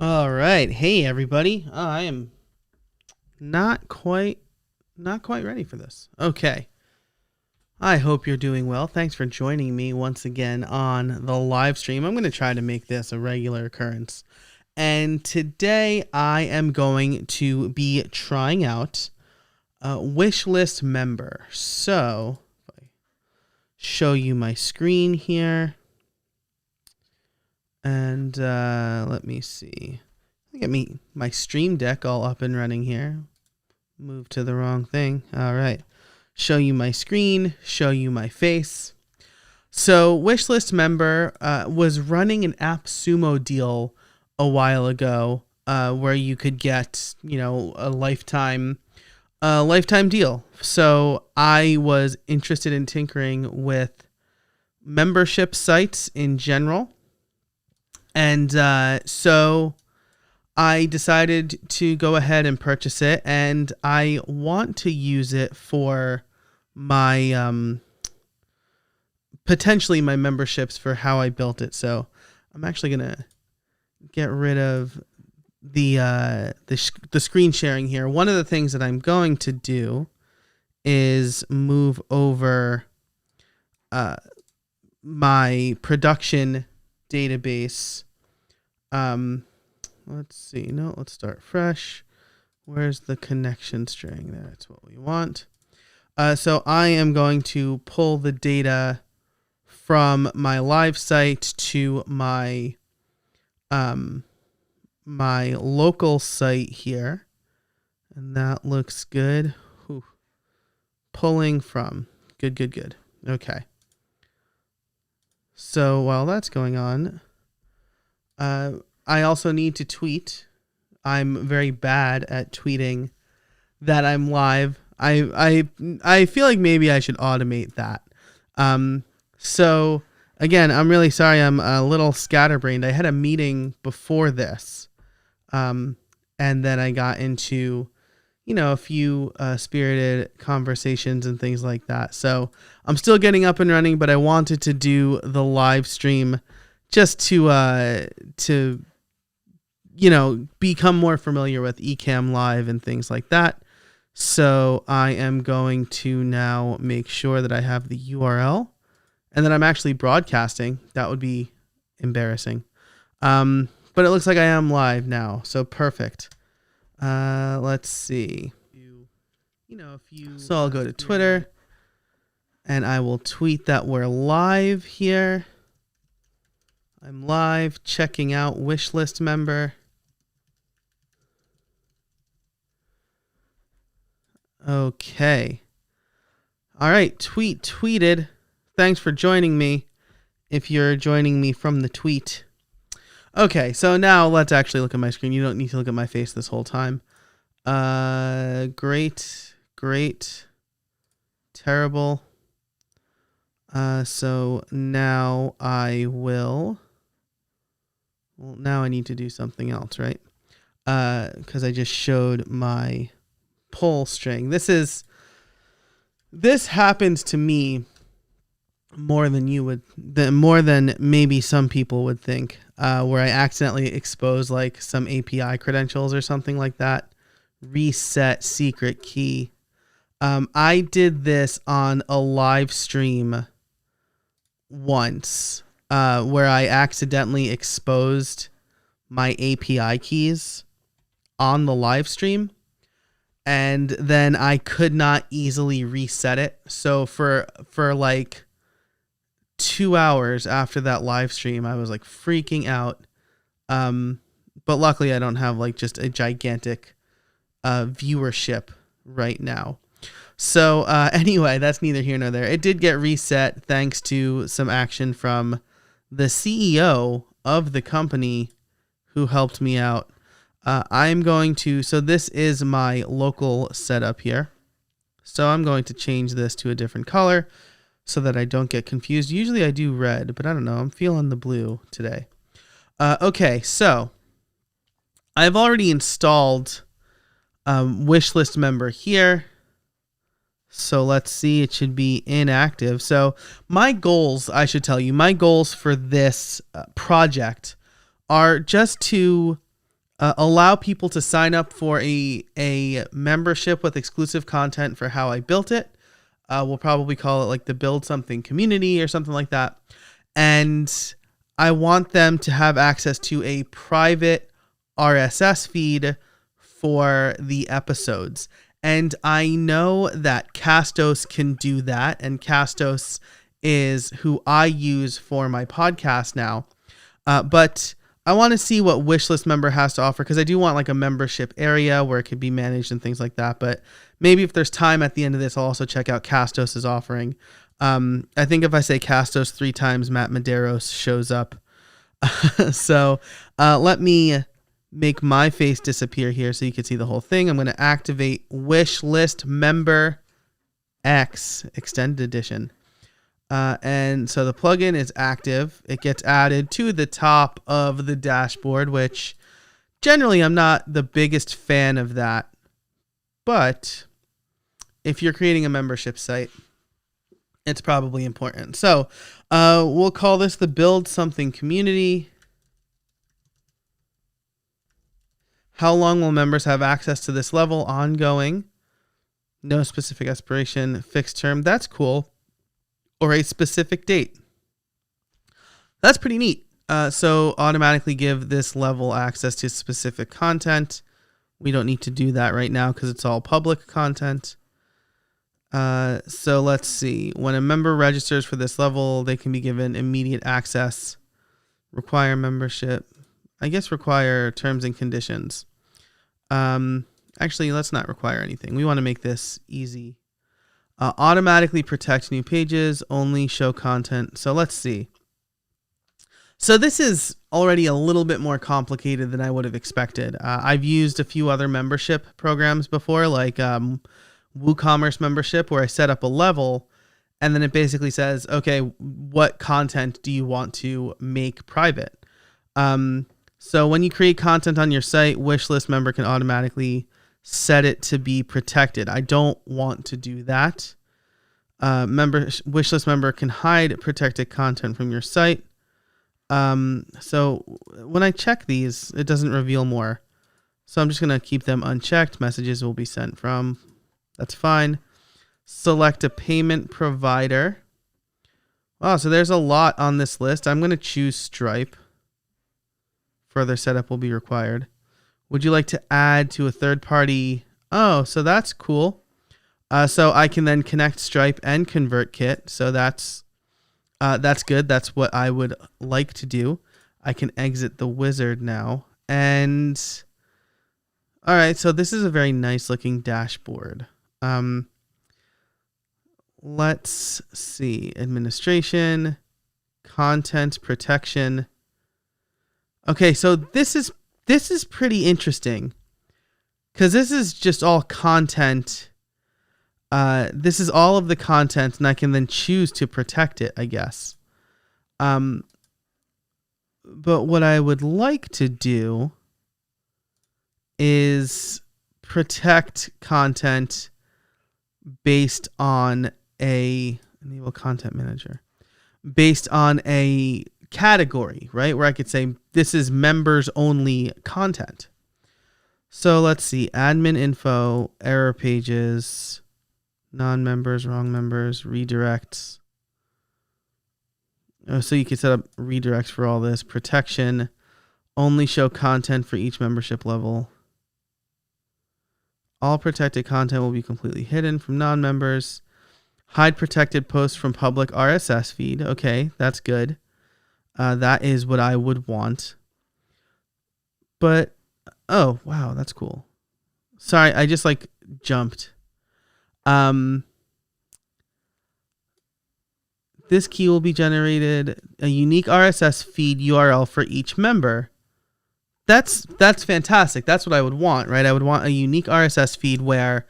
All right. Hey everybody. I am not quite ready for this. Okay. I hope you're doing well. Thanks for joining me once again on the live stream. I'm going to try to make this a regular occurrence. And today I am going to be trying out Wishlist Member. So, if I show you my screen here. And let me see. I got my Stream Deck all up and running here. Move to the wrong thing. All right. Show you my screen. Show you my face. So Wishlist Member was running an AppSumo deal a while ago where you could get, a lifetime deal. So I was interested in tinkering with membership sites in general. And so I decided to go ahead and purchase it, and I want to use it for my potentially my memberships for how I built it. So I'm actually gonna get rid of the screen sharing here. One of the things that I'm going to do is move over my production database. Let's see. No, let's start fresh. Where's the connection string? That's what we want. So I am going to pull the data from my live site to my my local site here, and that looks good. Whew. Pulling from. Good. Okay. So while that's going on, I also need to tweet. I'm very bad at tweeting that I'm live. I feel like maybe I should automate that. So again, I'm really sorry. I'm a little scatterbrained. I had a meeting before this, and then I got into, a few spirited conversations and things like that. So I'm still getting up and running, but I wanted to do the live stream just to become more familiar with Ecamm Live and things like that. So I am going to now make sure that I have the URL and that I'm actually broadcasting. That would be embarrassing. But it looks like I am live now. So perfect. Let's see. So I'll go to Twitter and I will tweet that we're live here. I'm live, checking out Wishlist Member. Okay. All right, tweeted. Thanks for joining me if you're joining me from the tweet. Okay, so now let's actually look at my screen. You don't need to look at my face this whole time. Great. Terrible. So now I will... Well, now I need to do something else, right? Because I just showed my poll string. This happens to me more than maybe some people would think, where I accidentally expose like some API credentials or something like that. Reset secret key. I did this on a live stream once, where I accidentally exposed my API keys on the live stream, and then I could not easily reset it. So for like 2 hours after that live stream, I was like freaking out. But luckily I don't have like just a gigantic viewership right now. So anyway, that's neither here nor there. It did get reset thanks to some action from the CEO of the company who helped me out. So this is my local setup here. So I'm going to change this to a different color so that I don't get confused. Usually I do red, but I don't know. I'm feeling the blue today. Okay, so I've already installed Wishlist Member here. So let's see, it should be inactive. So my goals, I should tell you, my goals for this project are just to allow people to sign up for a membership with exclusive content for how I built it. We'll probably call it like the Build Something community or something like that. And I want them to have access to a private RSS feed for the episodes. And I know that Castos can do that. And Castos is who I use for my podcast now. But I want to see what Wishlist Member has to offer, because I do want like a membership area where it could be managed and things like that. But maybe if there's time at the end of this, I'll also check out Castos' offering. I think if I say Castos 3 times, Matt Medeiros shows up. So let me make my face disappear here so you can see the whole thing. I'm going to activate Wishlist Member X Extended Edition. And so the plugin is active. It gets added to the top of the dashboard, which generally I'm not the biggest fan of that. But if you're creating a membership site, it's probably important. So we'll call this the Build Something community. How long will members have access to this level? Ongoing. No specific expiration. Fixed term. That's cool. Or a specific date. That's pretty neat. So automatically give this level access to specific content. We don't need to do that right now because it's all public content. So let's see. When a member registers for this level, they can be given immediate access. Require membership. I guess require terms and conditions. Actually, let's not require anything. We want to make this easy. Automatically protect new pages. Only show content. So let's see. So this is already a little bit more complicated than I would have expected. I've used a few other membership programs before, like WooCommerce membership, where I set up a level and then it basically says, okay, what content do you want to make private? So when you create content on your site, Wishlist Member can automatically set it to be protected. I don't want to do that. Wishlist Member can hide protected content from your site. So when I check these, it doesn't reveal more. So I'm just going to keep them unchecked. Messages will be sent from. That's fine. Select a payment provider. Wow, so there's a lot on this list. I'm going to choose Stripe. Further setup will be required. Would you like to add to a third party? Oh, so that's cool. So I can then connect Stripe and ConvertKit. So that's good. That's what I would like to do. I can exit the wizard now. And all right, so this is a very nice looking dashboard. Let's see. Administration, content protection. Okay, so this is pretty interesting because this is just all content. This is all of the content, and I can then choose to protect it, I guess. But what I would like to do is protect content based on enable content manager, based on a category, right? Where I could say this is members only content. So let's see, admin info, error pages, non-members, wrong members, redirects. So you can set up redirects for all this. Protection, only show content for each membership level. All protected content will be completely hidden from non-members. Hide protected posts from public RSS feed. Okay, that's good. That is what I would want. But, oh, wow, that's cool. Sorry, I just jumped. This key will be generated a unique RSS feed URL for each member. That's fantastic. That's what I would want, right? I would want a unique RSS feed where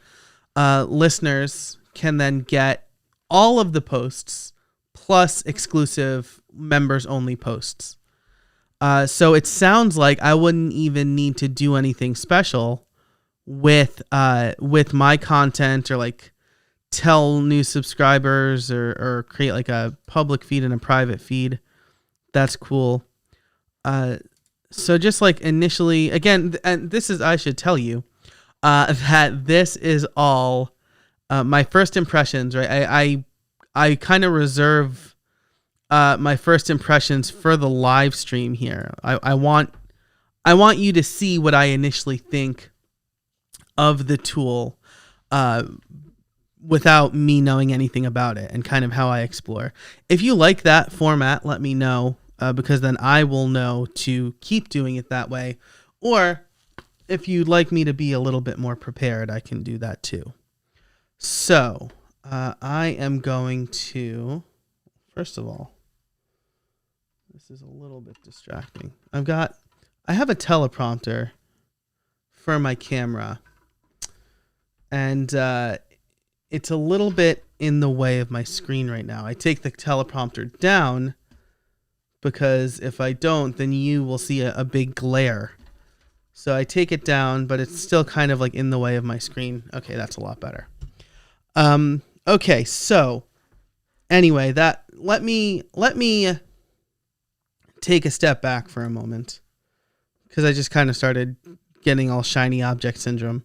listeners can then get all of the posts plus exclusive members only posts. So it sounds like I wouldn't even need to do anything special with my content, or tell new subscribers, or create a public feed and a private feed. That's cool. So just like initially, again, and this is, I should tell you, that this is all my first impressions, right? I kind of reserve my first impressions for the live stream here. I want you to see what I initially think of the tool without me knowing anything about it, and kind of how I explore. If you like that format, let me know, because then I will know to keep doing it that way. Or if you'd like me to be a little bit more prepared, I can do that too. So I am going to, first of all, this is a little bit distracting. I have a teleprompter for my camera, and it's a little bit in the way of my screen right now. I take the teleprompter down because if I don't, then you will see a big glare. So I take it down, but it's still kind of like in the way of my screen. Okay, that's a lot better. Okay, so anyway, let me take a step back for a moment, because I just kind of started getting all shiny object syndrome.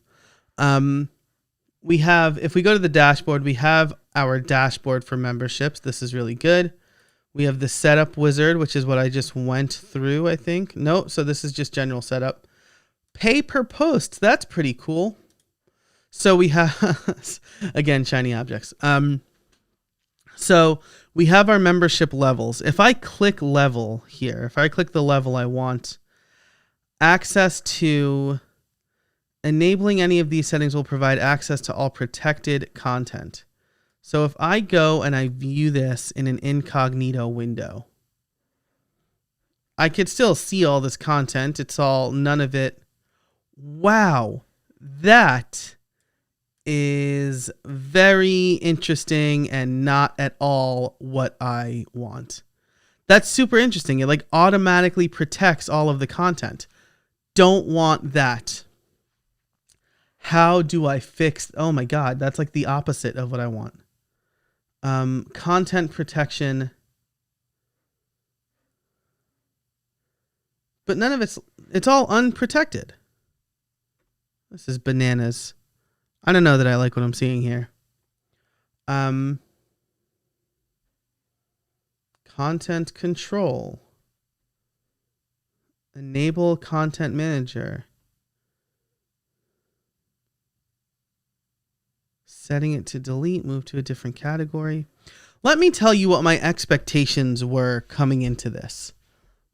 If we go to the dashboard, we have our dashboard for memberships. This is really good. We have the setup wizard, which is what I just went through, I think. No, so this is just general setup. Pay per post. That's pretty cool. So we have, again, shiny objects. So we have our membership levels. If I click level here, if I click the level I want, access to enabling any of these settings will provide access to all protected content. So if I go and I view this in an incognito window, I could still see all this content. It's all, none of it. Wow, that is very interesting and not at all what I want. That's super interesting. It like automatically protects all of the content. Don't want that. How do I fix? Oh my God, that's like the opposite of what I want. Content protection. But none of it's all unprotected. This is bananas. I don't know that I like what I'm seeing here. Content control. Enable content manager. Setting it to delete, move to a different category. Let me tell you what my expectations were coming into this.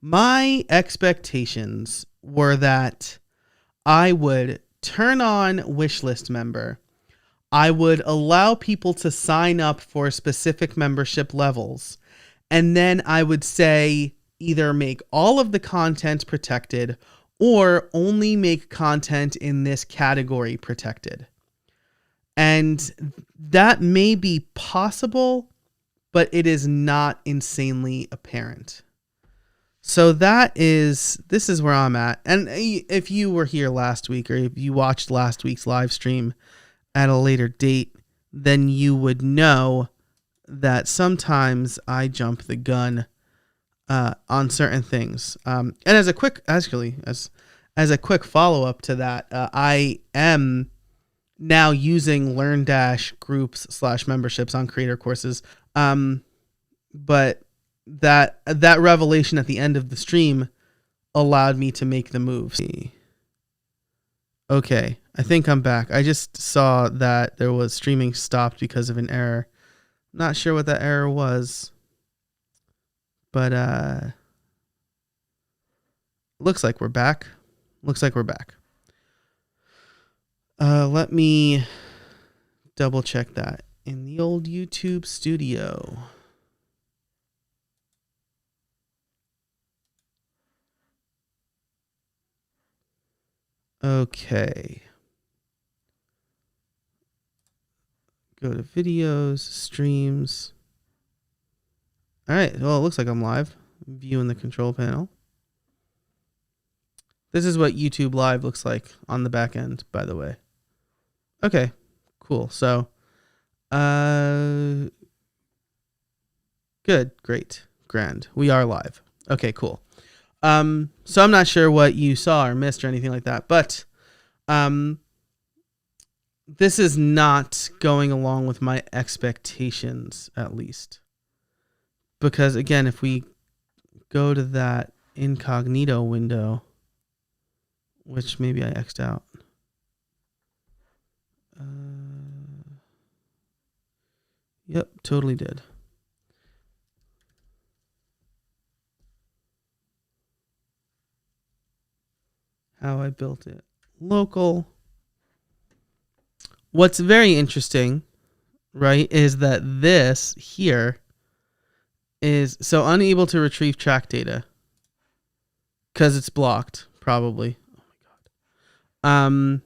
My expectations were that I would turn on Wishlist Member. I would allow people to sign up for specific membership levels. And then I would say either make all of the content protected or only make content in this category protected. And that may be possible, but it is not insanely apparent. So this is where I'm at. And if you were here last week, or if you watched last week's live stream at a later date, then you would know that sometimes I jump the gun on certain things. And as a quick follow-up to that, I am now using learn-groups/memberships on creator courses. But that revelation at the end of the stream allowed me to make the move. Okay, I think I'm back. I just saw that there was streaming stopped because of an error. Not sure what that error was, but looks like we're back. Let me double check that in the old YouTube studio. Okay. Go to videos, streams. All right. Well, it looks like I'm live. Viewing the control panel. This is what YouTube Live looks like on the back end, by the way. Okay, cool. So, good, great, grand. We are live. Okay, cool. So I'm not sure what you saw or missed or anything like that, but this is not going along with my expectations, at least. Because again, if we go to that incognito window, which maybe I X'd out. Yep, totally did. How I built it. Local. What's very interesting, right, is that this here is so unable to retrieve track data because it's blocked, probably. Oh my god.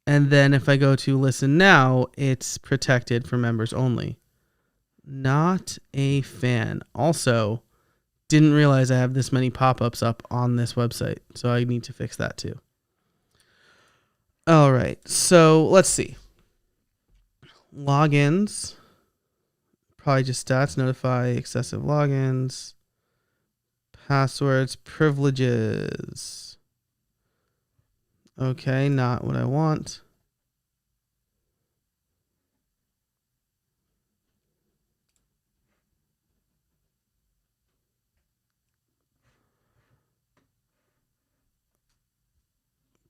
And then if I go to listen now, it's protected for members only. Not a fan. Also, didn't realize I have this many pop-ups up on this website, so I need to fix that too. All right, so let's see. Logins. Probably just stats, notify excessive logins. Passwords, privileges. Okay, not what I want.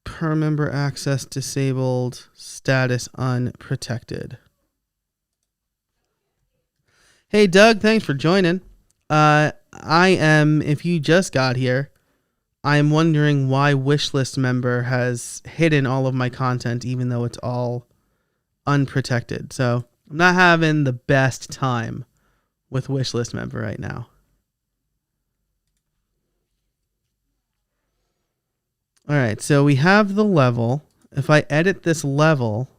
Per member access disabled, status unprotected. Hey Doug, thanks for joining. If you just got here, I am wondering why Wishlist Member has hidden all of my content even though it's all unprotected. So I'm not having the best time with Wishlist Member right now. All right, so we have the level. If I edit this level,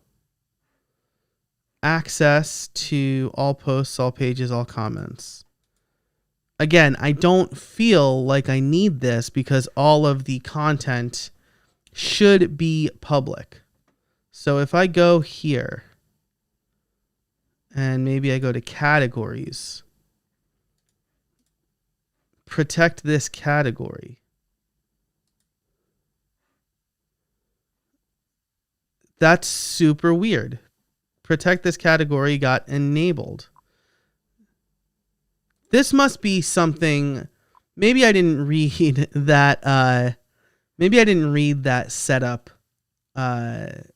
access to all posts, all pages, all comments. Again, I don't feel like I need this because all of the content should be public. So if I go here and maybe I go to categories, protect this category. That's super weird. Protect this category got enabled. This must be something. Maybe I didn't read that. Maybe I didn't read that setup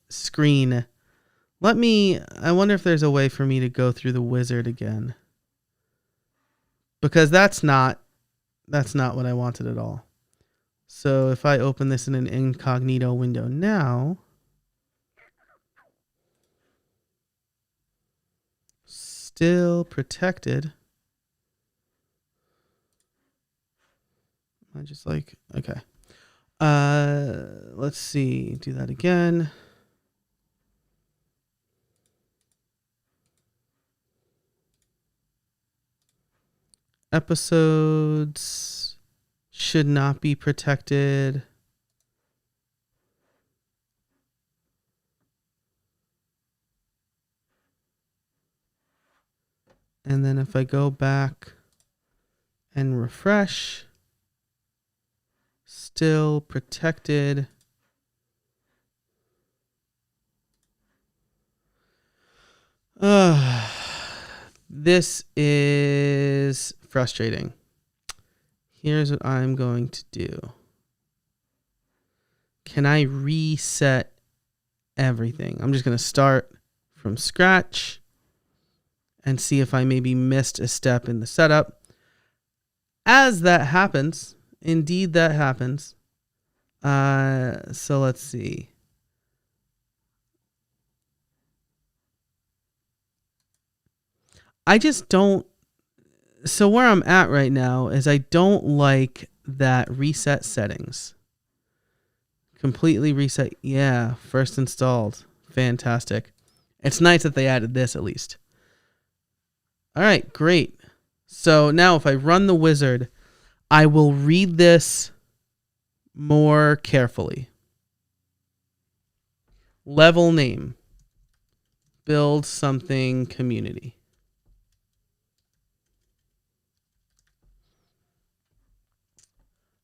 screen. I wonder if there's a way for me to go through the wizard again. Because that's not what I wanted at all. So if I open this in an incognito window now, still protected. I just like, okay. Let's see, do that again. Episodes should not be protected. And then if I go back and refresh, still protected. This is frustrating. Here's what I'm going to do. Can I reset everything? I'm just going to start from scratch and see if I maybe missed a step in the setup. As that happens, indeed that happens. So let's see. I just don't. So where I'm at right now is I don't like that reset settings. Completely reset. Yeah, first installed. Fantastic. It's nice that they added this at least. All right, great. So now if I run the wizard, I will read this more carefully. Level name. Build something community.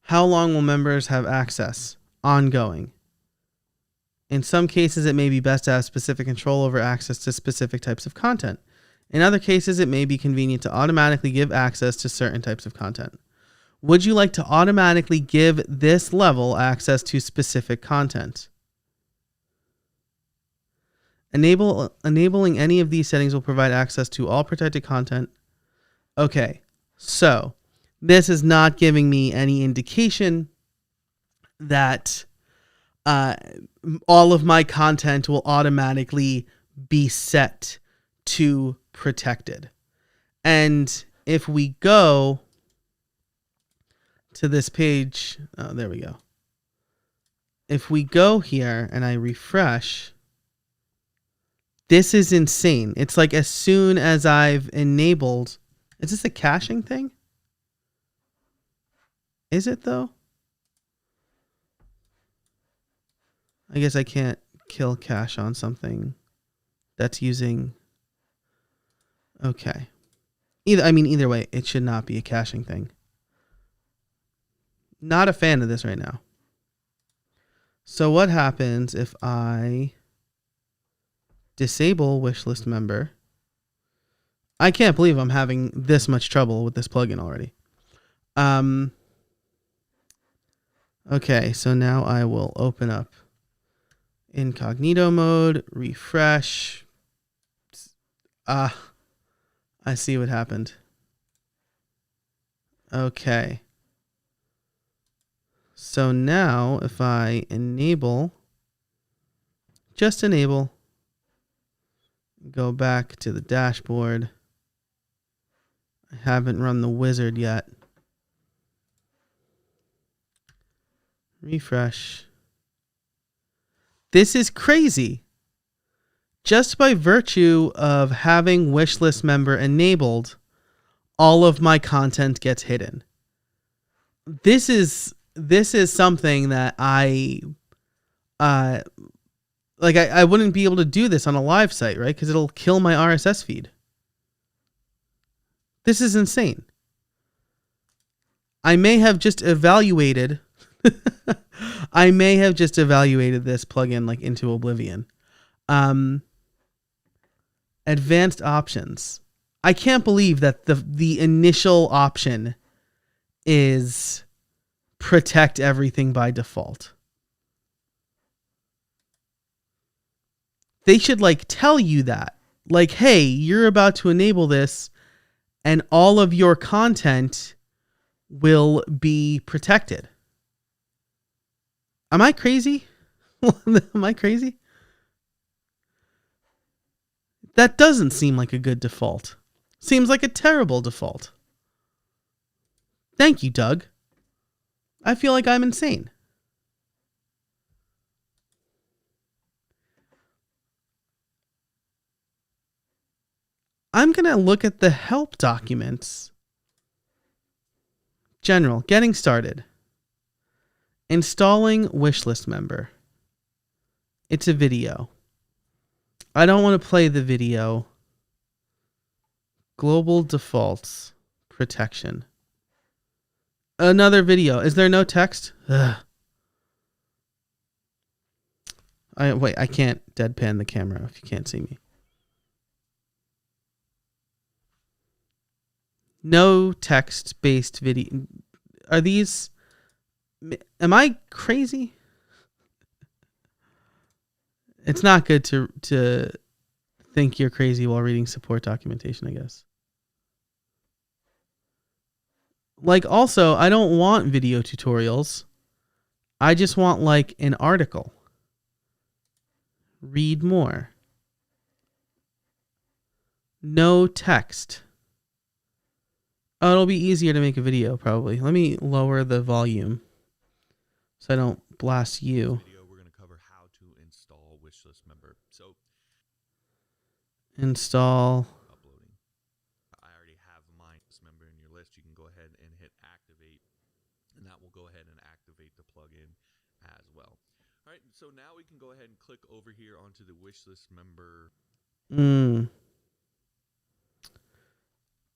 How long will members have access? Ongoing. In some cases, it may be best to have specific control over access to specific types of content. In other cases, it may be convenient to automatically give access to certain types of content. Would you like to automatically give this level access to specific content? Enabling any of these settings will provide access to all protected content. Okay, so this is not giving me any indication that all of my content will automatically be set to protected. And if we go to this page, oh, there we go. If we go here and I refresh, this is insane. It's like as soon as I've enabled, is this a caching thing? Is it though? I guess I can't kill cache on something that's using. Okay. Either way, it should not be a caching thing. Not a fan of this right now. So what happens if I disable Wishlist Member? I can't believe I'm having this much trouble with this plugin already. Okay, so now I will open up incognito mode, refresh. I see what happened. Okay. So now if I just enable, go back to the dashboard. I haven't run the wizard yet. Refresh. This is crazy. Just by virtue of having Wishlist Member enabled, all of my content gets hidden. This is something that I wouldn't be able to do this on a live site, right? Because it'll kill my RSS feed. This is insane. I may have just evaluated this plugin like into oblivion. Advanced options. I can't believe that the initial option is protect everything by default. They should tell you that. Hey, you're about to enable this and all of your content will be protected. Am I crazy? Am I crazy? That doesn't seem like a good default. Seems like a terrible default. Thank you, Doug. I feel like I'm insane. I'm going to look at the help documents. General, getting started. Installing Wishlist Member. It's a video. I don't want to play the video. Global defaults. Protection. Another video. Is there no text? Ugh. I can't deadpan the camera if you can't see me. No text-based video. Are these... Am I crazy? It's not good to think you're crazy while reading support documentation, I guess. Also, I don't want video tutorials. I just want an article. Read more. No text. Oh, it'll be easier to make a video, probably. Let me lower the volume so I don't blast you. We're going to cover how to install Wishlist Member. So, install. Uploading. I already have my member in your list. You can go ahead and hit activate, and that will go ahead and activate the plugin as well. All right, so now we can go ahead and click over here onto the Wishlist Member.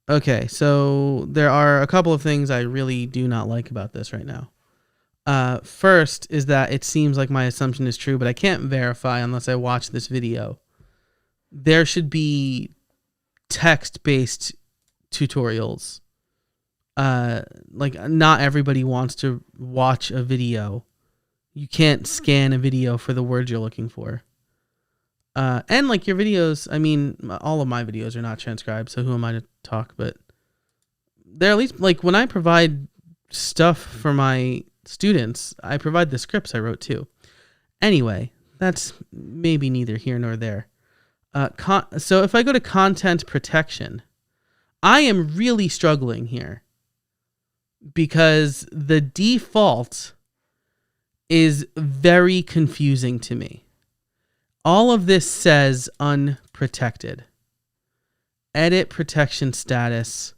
Okay, so there are a couple of things I really do not like about this right now. First is that it seems like my assumption is true, but I can't verify unless I watch this video. There should be text-based tutorials. Like not everybody wants to watch a video. You can't scan a video for the words you're looking for. And like your videos, I mean, all of my videos are not transcribed, so who am I to talk? But they're at least, like, when I provide stuff for my students, I provide the scripts I wrote too. Anyway, that's maybe neither here nor there. So if I go to content protection, I am really struggling here because the default is very confusing to me. All of this says unprotected. Edit protection status,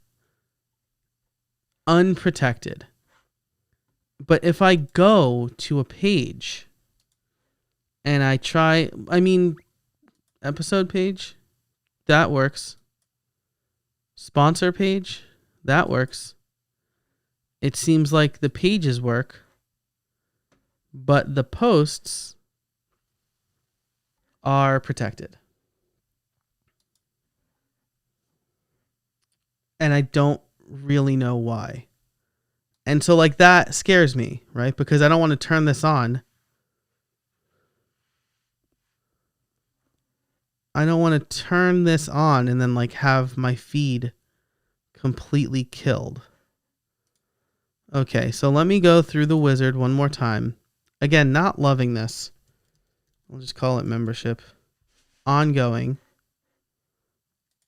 unprotected. But if I go to a page and I try, episode page, that works. Sponsor page, that works. It seems like the pages work, but the posts are protected. And I don't really know why. And so like that scares me, right? Because I don't want to turn this on. I don't want to turn this on and then like have my feed completely killed. Okay, so let me go through the wizard one more time. Again, not loving this. We'll just call it membership. Ongoing.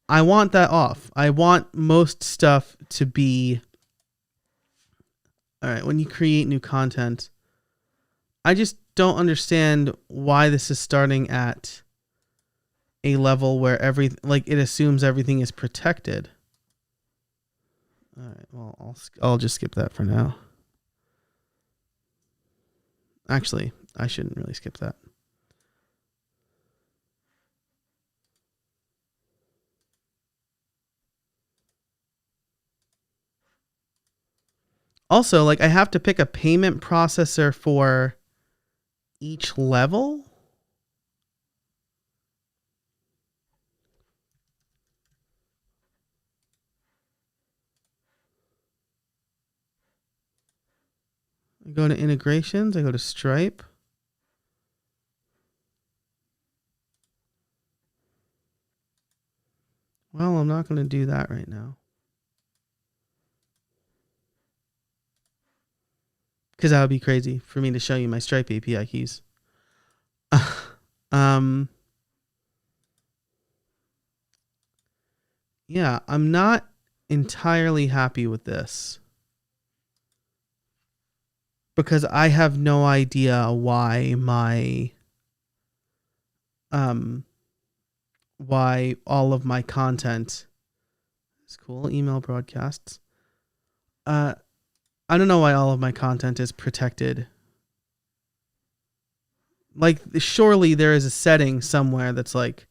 I want that off. I want most stuff to be... All right, when you create new content, I just don't understand why this is starting at a level where it assumes everything is protected. All right, well, I'll just skip that for now. Actually, I shouldn't really skip that. Also, like I have to pick a payment processor for each level. I go to integrations, I go to Stripe. Well, I'm not going to do that right now. Because that would be crazy for me to show you my Stripe API keys. Yeah, I'm not entirely happy with this. Because I have no idea why why all of my content is cool. Email broadcasts. I don't know why all of my content is protected. Like, surely there is a setting somewhere that's like,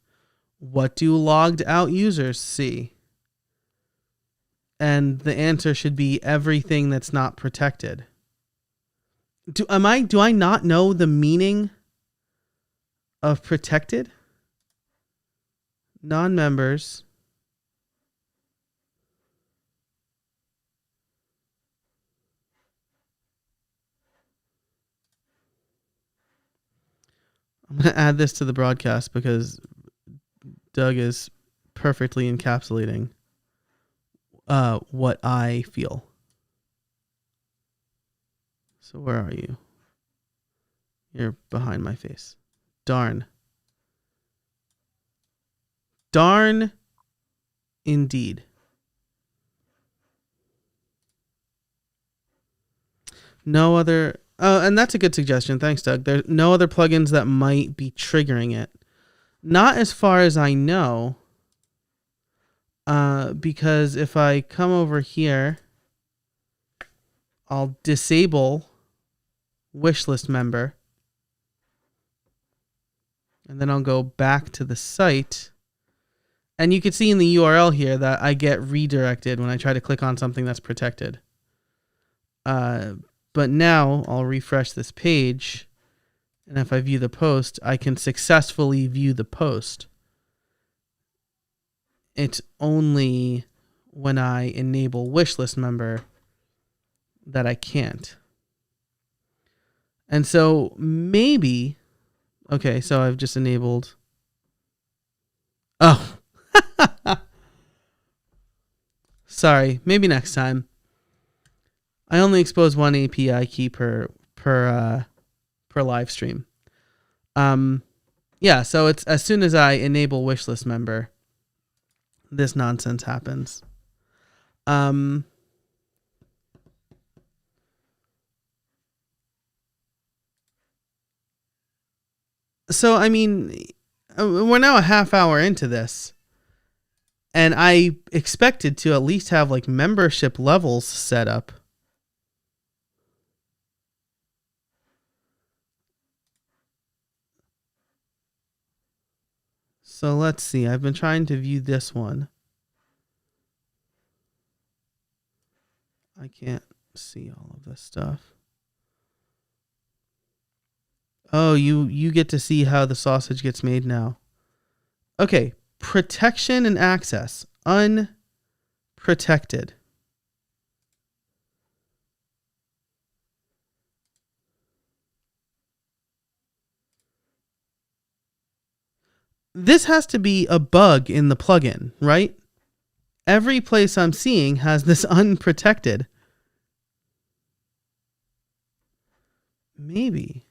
what do logged out users see? And the answer should be everything that's not protected. Do I not know the meaning of protected? Non-members. I'm going to add this to the broadcast because Doug is perfectly encapsulating what I feel. So where are you? You're behind my face. Darn. Darn indeed. No other... Oh, and that's a good suggestion. Thanks, Doug. There's no other plugins that might be triggering it. Not as far as I know. Because if I come over here, I'll disable Wishlist Member. And then I'll go back to the site. And you can see in the URL here that I get redirected when I try to click on something that's protected. But now I'll refresh this page, and if I view the post, I can successfully view the post. It's only when I enable Wishlist Member that I can't. And so maybe, okay, so I've just enabled. Oh, sorry. Maybe next time. I only expose one API key per live stream. Yeah. So it's as soon as I enable Wishlist Member, this nonsense happens. So I mean, we're now a half hour into this, and I expected to at least have like membership levels set up. So let's see. I've been trying to view this one. I can't see all of this stuff. Oh, you get to see how the sausage gets made now. Okay, protection and access. Unprotected. This has to be a bug in the plugin, right? Every place I'm seeing has this unprotected. Maybe.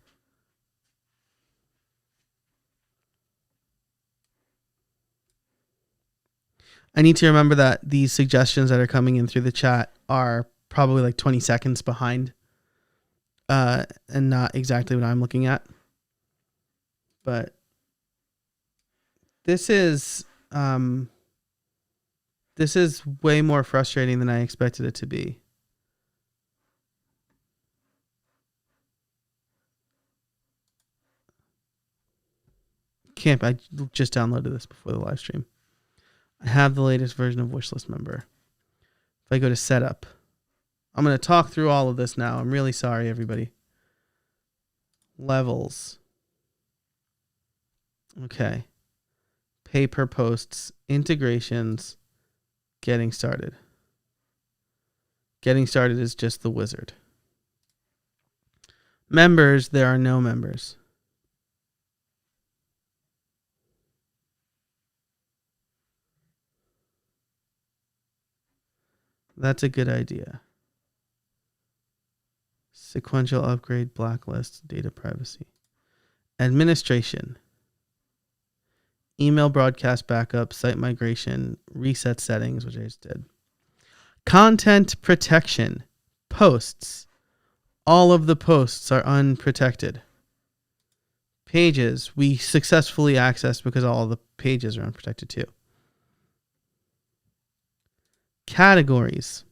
I need to remember that these suggestions that are coming in through the chat are probably like 20 seconds behind and not exactly what I'm looking at. But this is way more frustrating than I expected it to be. I just downloaded this before the live stream. I have the latest version of Wishlist Member. If I go to setup, I'm going to talk through all of this now. I'm really sorry, everybody. Levels. Okay. Pay per posts, integrations, getting started. Getting started is just the wizard. Members, there are no members. That's a good idea. Sequential upgrade, blacklist, data privacy. Administration. Email broadcast backup, site migration, reset settings, which I just did. Content protection. Posts. All of the posts are unprotected. Pages, we successfully accessed because all of the pages are unprotected too. Categories.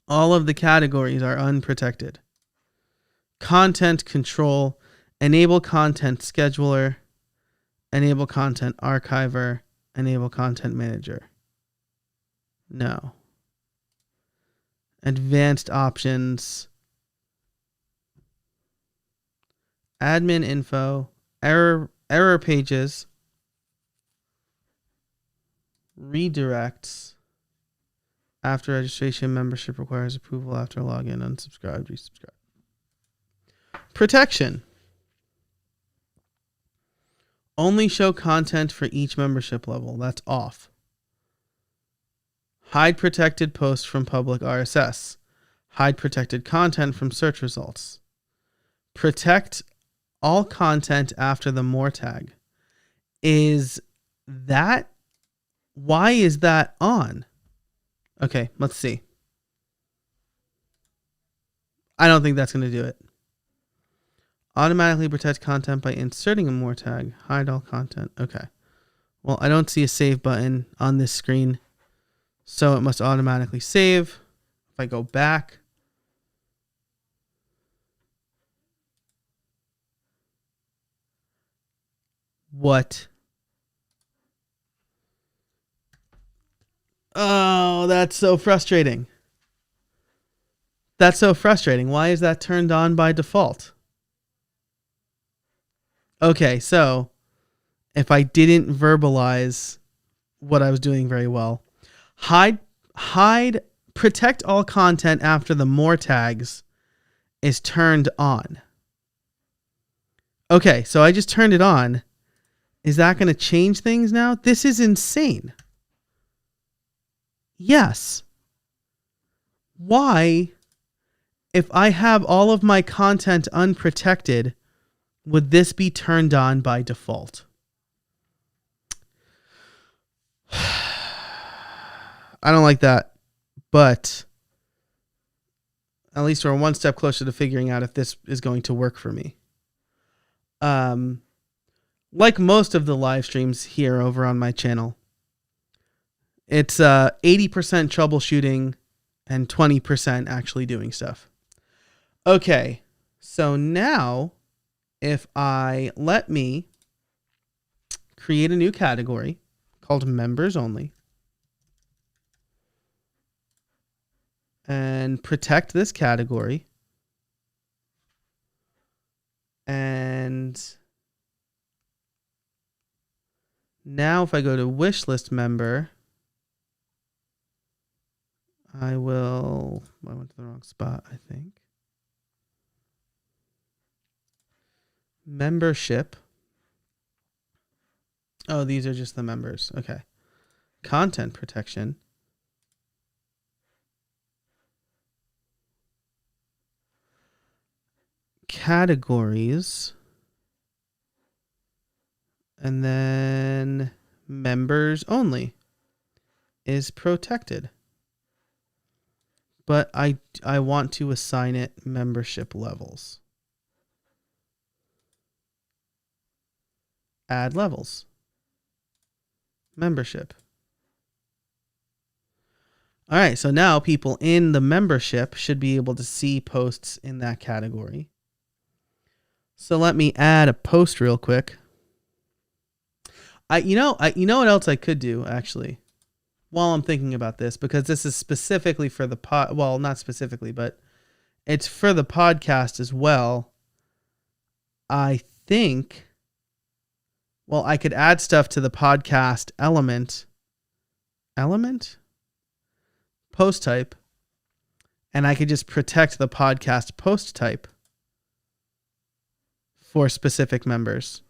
All of the categories are unprotected. Content control. Enable content scheduler. Enable content archiver. Enable content manager. No. Advanced options. Admin info. Error pages. Redirects. After registration, membership requires approval. After login, unsubscribe, resubscribe. Protection. Only show content for each membership level. That's off. Hide protected posts from public RSS. Hide protected content from search results. Protect all content after the more tag. Why is that on? Okay, let's see. I don't think that's going to do it. Automatically protect content by inserting a more tag. Hide all content. Okay. Well, I don't see a save button on this screen, so it must automatically save. If I go back, what? Oh, that's so frustrating. That's so frustrating. Why is that turned on by default? Okay, so if I didn't verbalize what I was doing very well, hide, protect all content after the more tags is turned on. Okay, so I just turned it on. Is that going to change things now? This is insane. Yes. Why, if I have all of my content unprotected, would this be turned on by default? I don't like that, but at least we're one step closer to figuring out if this is going to work for me. Like most of the live streams here over on my channel, it's 80% troubleshooting and 20% actually doing stuff. Okay, so now if I let me create a new category called members only and protect this category, and now if I go to Wishlist Member, I went to the wrong spot, I think. Membership. Oh, these are just the members. Okay. Content protection. Categories. And then members only is protected. But I want to assign it membership levels. Add levels. Membership. All right, so now people in the membership should be able to see posts in that category. So let me add a post real quick. You know what else I could do actually, while I'm thinking about this, because this is specifically for the well, not specifically, but it's for the podcast as well. I think, well, I could add stuff to the podcast element post type, and I could just protect the podcast post type for specific members.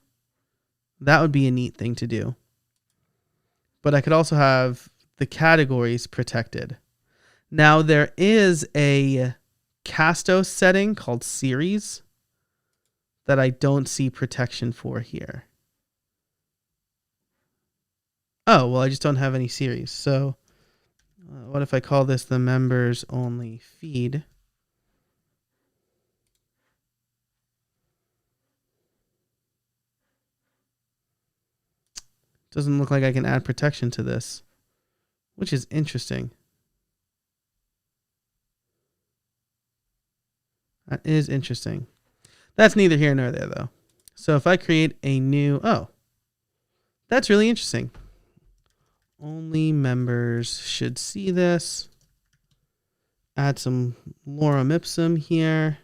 That would be a neat thing to do. But I could also have the categories protected. Now there is a Castos setting called series that I don't see protection for here. Oh, well, I just don't have any series. So what if I call this the members only feed? Doesn't look like I can add protection to this, which is interesting. That is interesting. That's neither here nor there, though. So if I create a new... Oh, that's really interesting. Only members should see this. Add some lorem ipsum here.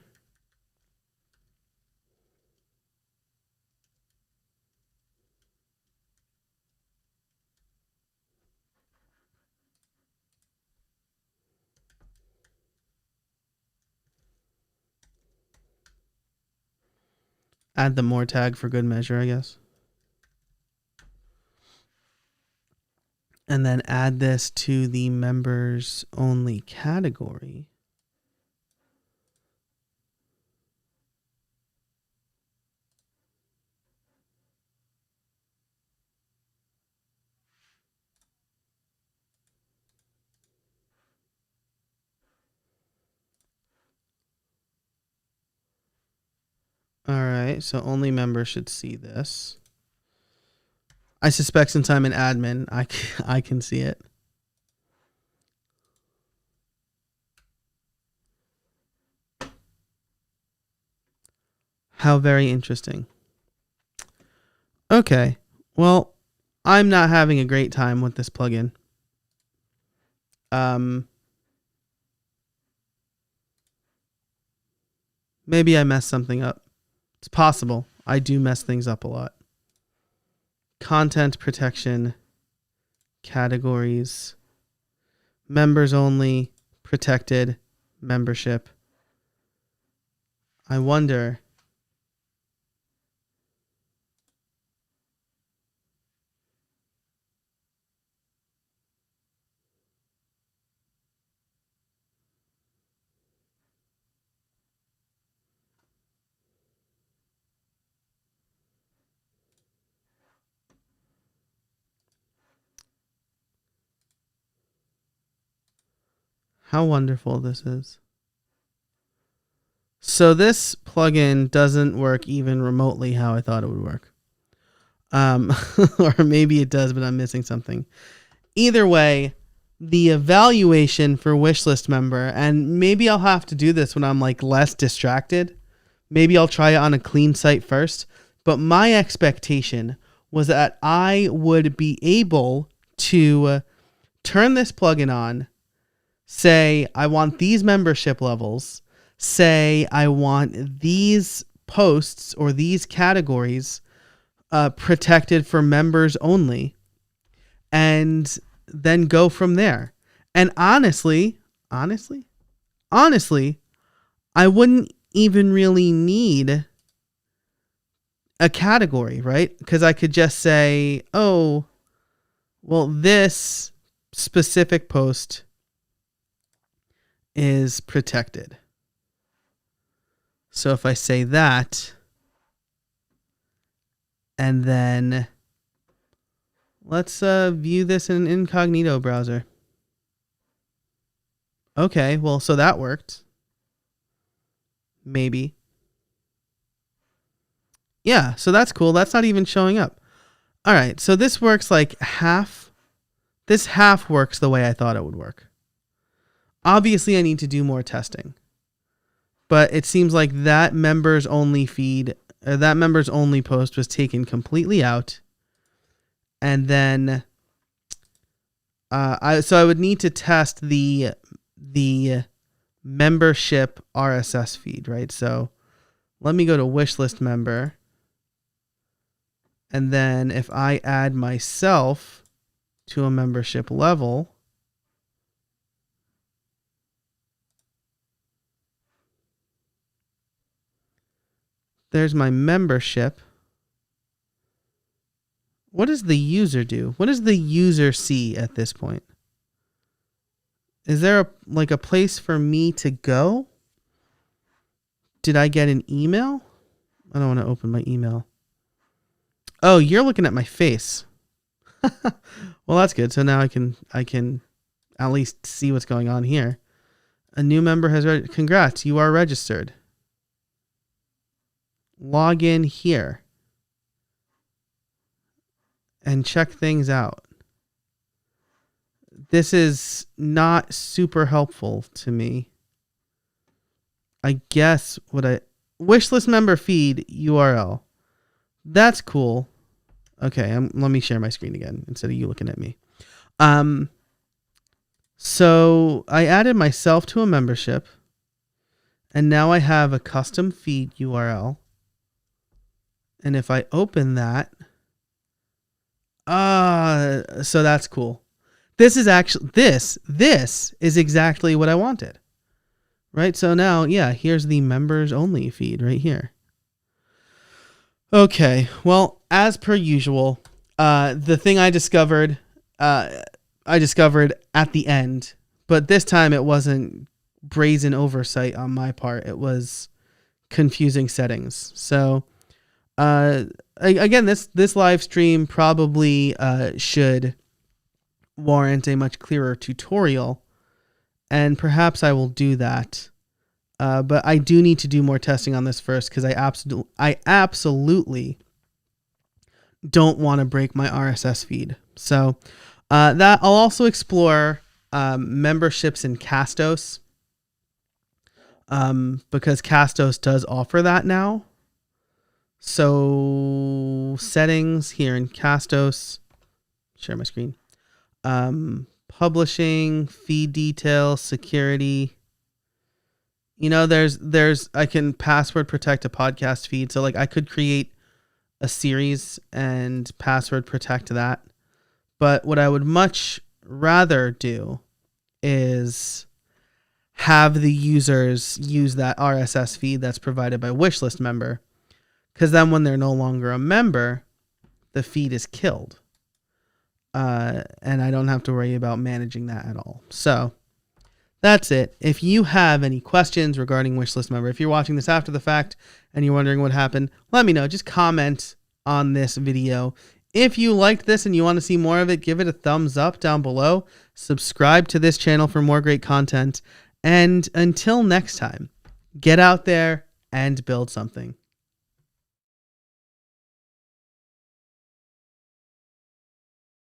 Add the more tag for good measure, I guess. And then add this to the members only category. All right, so only members should see this. I suspect since I'm an admin, I can see it. How very interesting. Okay, well, I'm not having a great time with this plugin. Maybe I messed something up. It's possible. I do mess things up a lot. Content protection, categories, members only, protected, membership. I wonder. How wonderful this is. So this plugin doesn't work even remotely how I thought it would work. Or maybe it does, but I'm missing something. Either way, the evaluation for Wishlist Member, and maybe I'll have to do this when I'm like less distracted. Maybe I'll try it on a clean site first. But my expectation was that I would be able to turn this plugin on, say I want these membership levels, say I want these posts or these categories protected for members only, and then go from there. And honestly, I wouldn't even really need a category, right? Because I could just say, oh, well, this specific post is protected. So if I say that, and then let's view this in an incognito browser. Okay, well, so that worked. Maybe. Yeah, so that's cool. That's not even showing up. All right, so this works like half. This half works the way I thought it would work. Obviously, I need to do more testing. But it seems like that members only feed, that members only post was taken completely out. And then I would need to test the membership RSS feed, right? So let me go to Wishlist Member. And then if I add myself to a membership level, there's my membership. What does the user do? What does the user see at this point? Is there a place for me to go? Did I get an email? I don't want to open my email. Oh, you're looking at my face. Well, that's good. So now I can at least see what's going on here. A new member has congrats, you are registered. Log in here and check things out. This is not super helpful to me. I guess Wishlist member feed URL. That's cool. Okay, let me share my screen again instead of you looking at me. So I added myself to a membership, and now I have a custom feed URL. And if I open that, so that's cool. This is actually this is exactly what I wanted. Right? So now, yeah, here's the members only feed right here. Okay, well, as per usual, the thing I discovered at the end, but this time it wasn't brazen oversight on my part. It was confusing settings. So, again, this live stream probably should warrant a much clearer tutorial, and perhaps I will do that. But I do need to do more testing on this first because I absolutely don't want to break my RSS feed. So that I'll also explore memberships in Castos because Castos does offer that now. So settings here in Castos, share my screen, publishing, feed details, security. You know, I can password protect a podcast feed. So like I could create a series and password protect that. But what I would much rather do is have the users use that RSS feed that's provided by Wishlist Member. Because then when they're no longer a member, the feed is killed. And I don't have to worry about managing that at all. So that's it. If you have any questions regarding Wishlist Member, if you're watching this after the fact and you're wondering what happened, let me know. Just comment on this video. If you liked this and you want to see more of it, give it a thumbs up down below. Subscribe to this channel for more great content. And until next time, get out there and build something.